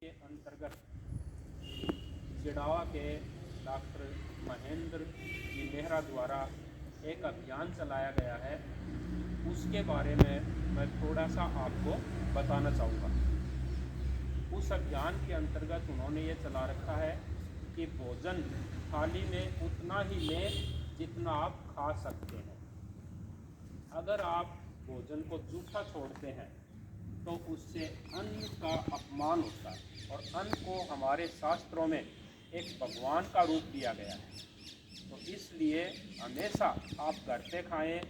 के अंतर्गत चिड़ावा के डॉक्टर महेंद्र जी नेहरा द्वारा एक अभियान चलाया गया है, उसके बारे में मैं थोड़ा सा आपको बताना चाहूँगा। उस अभियान के अंतर्गत उन्होंने ये चला रखा है कि भोजन थाली में उतना ही लें जितना आप खा सकते हैं। अगर आप भोजन को जूठा छोड़ते हैं तो उससे अन्न का अपमान होता है, और अन्न को हमारे शास्त्रों में एक भगवान का रूप दिया गया है। तो इसलिए हमेशा आप घर पे खाएं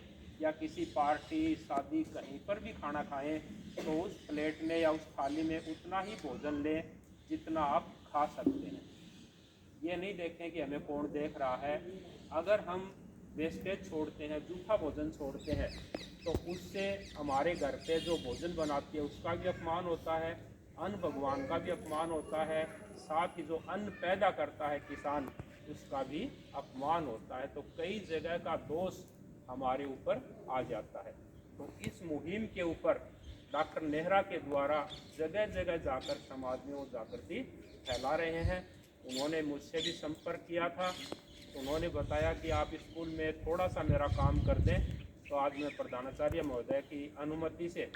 या किसी पार्टी शादी कहीं पर भी खाना खाएं तो उस प्लेट में या उस थाली में उतना ही भोजन लें जितना आप खा सकते हैं। ये नहीं देखें कि हमें कौन देख रहा है। अगर हम वेस्टेज छोड़ते हैं, जूठा भोजन छोड़ते हैं, तो उससे हमारे घर पे जो भोजन बनाती है उसका भी अपमान होता है, अन्न भगवान का भी अपमान होता है, साथ ही जो अन्न पैदा करता है किसान उसका भी अपमान होता है। तो कई जगह का दोष हमारे ऊपर आ जाता है। तो इस मुहिम के ऊपर डॉक्टर नेहरा के द्वारा जगह जगह जाकर समाज में वो जागृति फैला रहे हैं। उन्होंने मुझसे भी संपर्क किया था, तो उन्होंने बताया कि आप स्कूल में थोड़ा सा मेरा काम कर दें। तो आज मैं प्रधानाचार्य महोदय की अनुमति से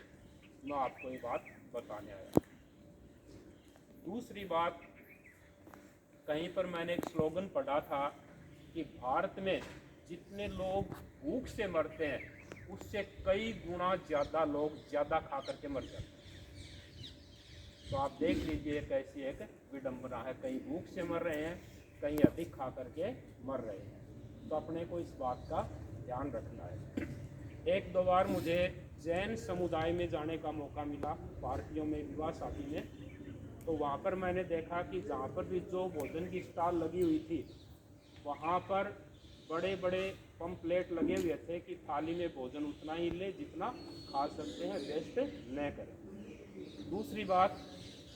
मैं आपको ये बात बताने आया। दूसरी बात, कहीं पर मैंने एक स्लोगन पढ़ा था कि भारत में जितने लोग भूख से मरते हैं उससे कई गुना ज़्यादा लोग ज़्यादा खा करके मर जाते हैं। तो आप देख लीजिए कैसी एक विडंबना है, कहीं भूख से मर रहे हैं, कहीं अधिक खा करके मर रहे हैं। तो अपने को इस बात का ध्यान रखना है। एक दो बार मुझे जैन समुदाय में जाने का मौका मिला, पार्टियों में, विवाह शादी में। तो वहाँ पर मैंने देखा कि जहाँ पर भी जो भोजन की स्टॉल लगी हुई थी वहाँ पर बड़े बड़े पम्पलेट लगे हुए थे कि थाली में भोजन उतना ही ले जितना खा सकते हैं, वेस्ट न करें। दूसरी बात,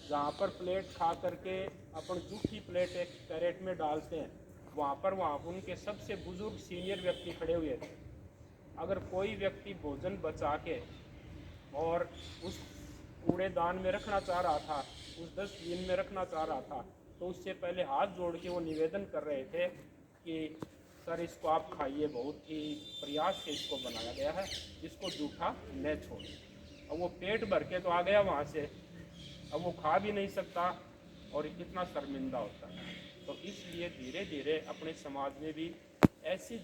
जहाँ पर प्लेट खा करके अपन जूठी प्लेट एक कैरेट में डालते हैं, वहाँ उनके सबसे बुजुर्ग सीनियर व्यक्ति खड़े हुए थे। अगर कोई व्यक्ति भोजन बचा के और उस कूड़ेदान में रखना चाह रहा था, उस डस्टबिन में रखना चाह रहा था, तो उससे पहले हाथ जोड़ के वो निवेदन कर रहे थे कि सर इसको आप खाइए, बहुत ही प्रयास से इसको बनाया गया है, इसको जूठा न छोड़ें। अब वो पेट भर के तो आ गया वहाँ से, अब वो खा भी नहीं सकता और कितना शर्मिंदा होता है। तो इसलिए धीरे धीरे अपने समाज में भी ऐसी